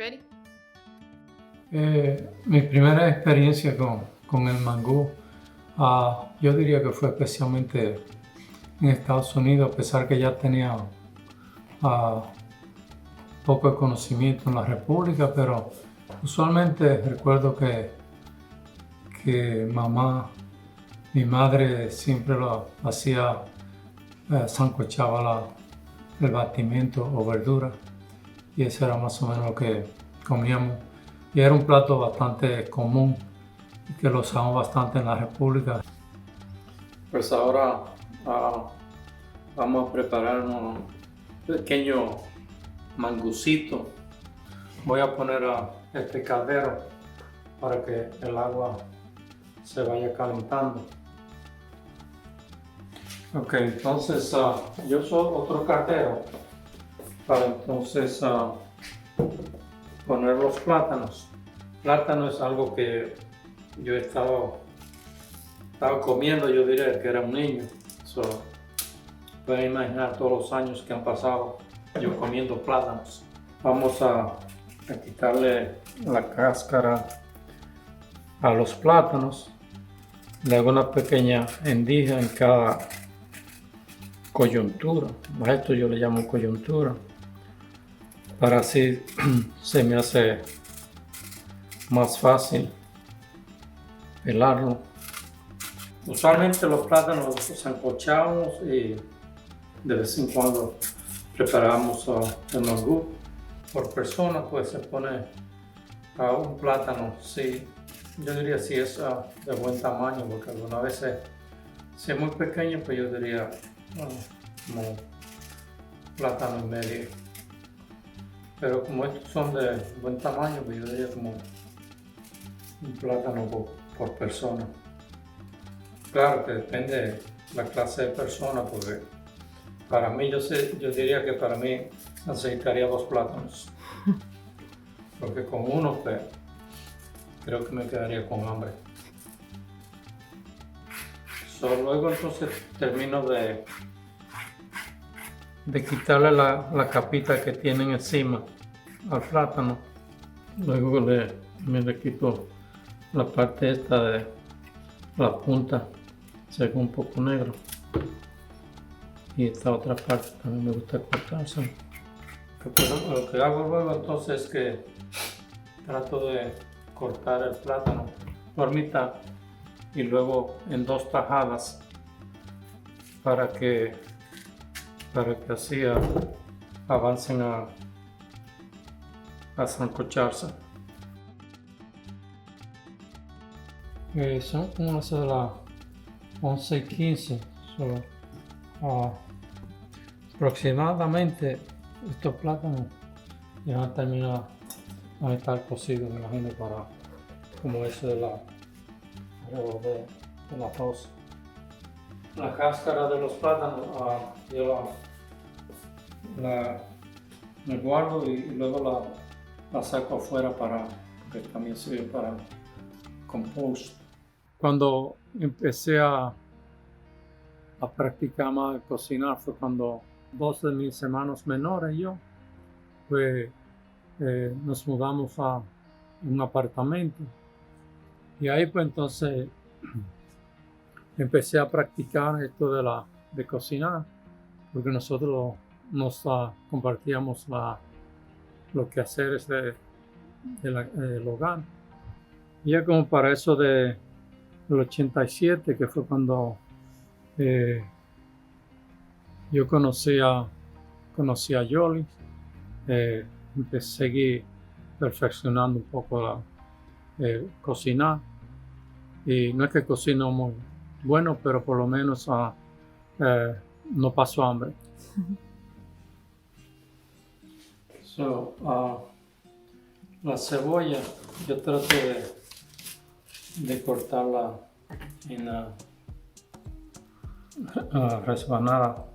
ready? Mi primera experiencia con el mangú, yo diría que fue especialmente en Estados Unidos, a pesar que ya tenía poco de conocimiento en la República, pero usualmente recuerdo que mi madre siempre lo hacía, sancochaba el batimiento o verdura, y eso era más o menos lo que comíamos. Y era un plato bastante común y que lo usamos bastante en la República. Pues ahora vamos a preparar un pequeño mangucito. Voy a poner este caldero para que el agua se vaya calentando. Ok, entonces yo soy otro caldero para entonces poner los plátanos. Plátano es algo que yo he estado comiendo, yo diría que era un niño. Pueden imaginar todos los años que han pasado yo comiendo plátanos. Vamos a quitarle la cáscara a los plátanos. Le hago una pequeña hendija en cada coyuntura. A esto yo le llamo coyuntura, para así se me hace más fácil pelarlo. Usualmente los plátanos los sancochamos y de vez en cuando preparamos el mangú. Por persona pues se pone un plátano, sí, yo diría si es de buen tamaño, porque algunas veces si es muy pequeño pues yo diría como plátano y medio. Pero como estos son de buen tamaño, pues yo diría como un plátano por persona. Claro que depende de la clase de persona, porque para mí, yo diría que para mí necesitaría 2 plátanos. Porque con uno, pues, creo que me quedaría con hambre. Luego entonces termino de quitarle la capita que tienen encima al plátano. Luego le quito la parte esta de la punta, se ve un poco negro. Y esta otra parte también me gusta cortarse. Lo que hago luego entonces es que trato de cortar el plátano por mitad y luego en 2 tajadas para que así avancen a sancocharse. Son como eso de las 11:15. Aproximadamente estos plátanos ya van a terminar de estar cocidos, me imagino, para como eso de las 12. La cáscara de los plátanos yo me guardo y luego la saco afuera que también sirve para compost. Cuando empecé a practicar más cocinar fue cuando 2 de mis hermanos menores y yo pues nos mudamos a un apartamento, y ahí pues entonces empecé a practicar esto de cocinar, porque nosotros nos compartíamos los quehaceres del hogar. Y ya como para eso del 87, que fue cuando yo conocí a Yoli, seguí perfeccionando un poco cocinar. Y no es que cocino muy bueno, pero por lo menos no paso hambre. La cebolla yo trato de cortarla en rebanada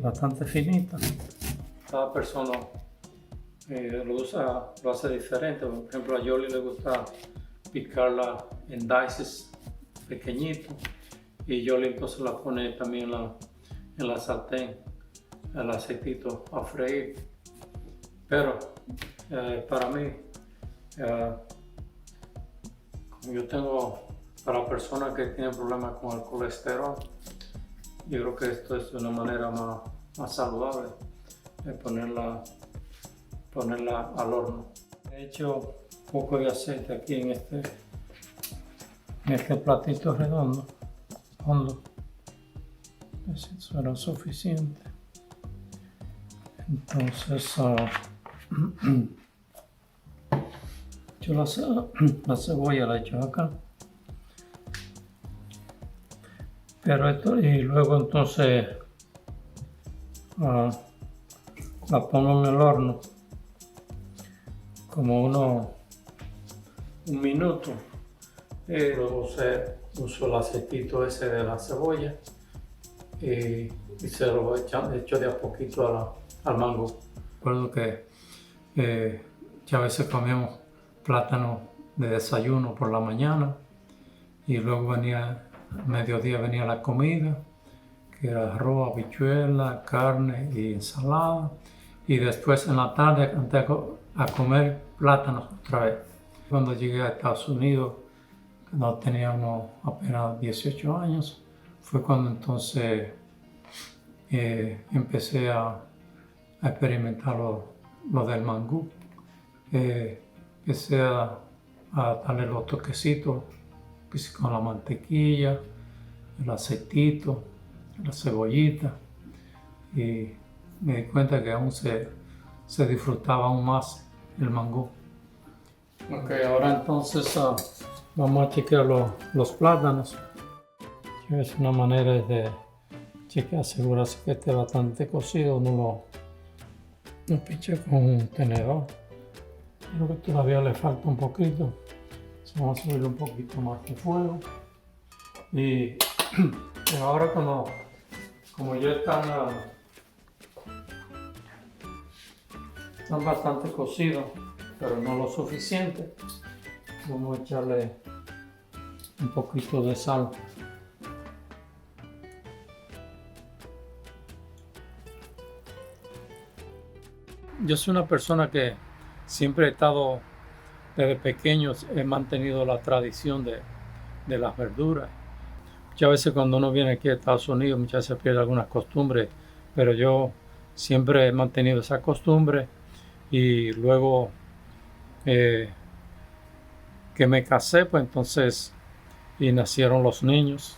bastante finita. Cada persona lo hace diferente. Por ejemplo, a Yoli le gusta picarla en dices pequeñitos, y Yoli entonces la pone también en la sartén, el aceitito a freír. Pero para mí, como yo tengo, para personas que tienen problemas con el colesterol, yo creo que esto es una manera más saludable de ponerla al horno. He hecho un poco de aceite aquí en este platito redondo, hondo. Eso era suficiente. Entonces, yo la cebolla la echo acá. Pero esto, y luego entonces la pongo en el horno como un minuto. Luego uso el aceitito ese de la cebolla y se lo echo de a poquito al mango. Recuerdo que ya a veces comíamos plátano de desayuno por la mañana y luego venía, a mediodía venía la comida, que era arroz, habichuela, carne y ensalada. Y después en la tarde antes a comer plátanos otra vez. Cuando llegué a Estados Unidos, no tenía apenas 18 años, fue cuando entonces empecé a experimentar lo del mangú. Empecé a darle los toquecitos con la mantequilla, el aceitito, la cebollita, y me di cuenta que aún se disfrutaba aún más el mangú. Ok, ahora entonces vamos a chequear los plátanos. Es una manera de chequear, asegurarse que esté bastante cocido. Uno lo pincha con un tenedor. Creo que todavía le falta un poquito. Vamos a subirle un poquito más de fuego. Y ahora como ya están bastante cocidos, pero no lo suficiente, vamos a echarle un poquito de sal. Yo soy una persona que siempre he estado, desde pequeño, he mantenido la tradición de las verduras. Muchas veces cuando uno viene aquí a Estados Unidos, muchas veces pierde algunas costumbres, pero yo siempre he mantenido esa costumbre. Y luego que me casé, pues entonces, y nacieron los niños.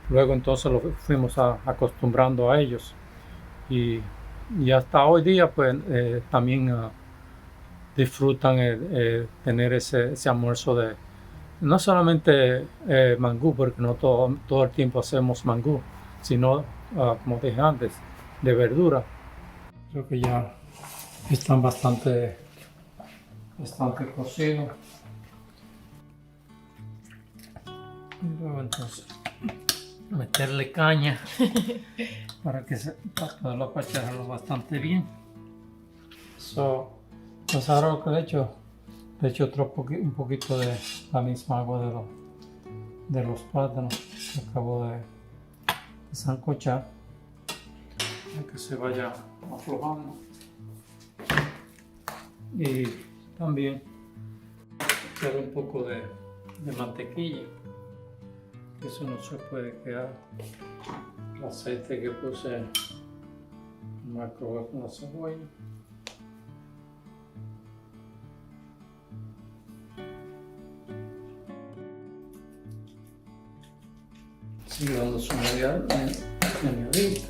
Luego entonces los fuimos acostumbrando a ellos. Y hasta hoy día, pues también disfrutan tener ese almuerzo de, no solamente mangú, porque no todo el tiempo hacemos mangú, sino, como dije antes, de verdura. Creo que ya están bastante cocidos. Y luego entonces meterle caña para poderlo apacharlo bastante bien. Pues ahora lo que le echo un poquito de la misma agua de los plátanos que acabo de sancochar, para que se vaya aflojando. Y también echarle un poco de mantequilla, que eso no se puede quedar. El aceite que puse en microwave con la cebolla. Sigue dando su añadidita.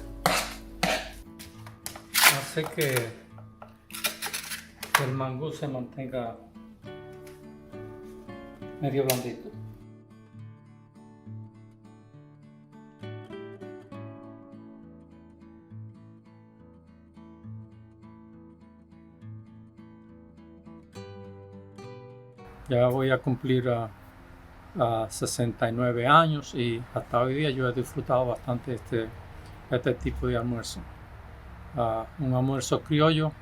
Hace que el mangú se mantenga medio blandito. Ya voy a cumplir a 69 años y hasta hoy día yo he disfrutado bastante este tipo de almuerzo. Un almuerzo criollo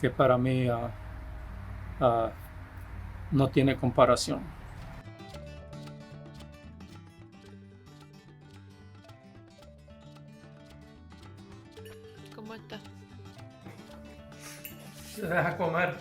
que para mí no tiene comparación. ¿Cómo está? se deja comer.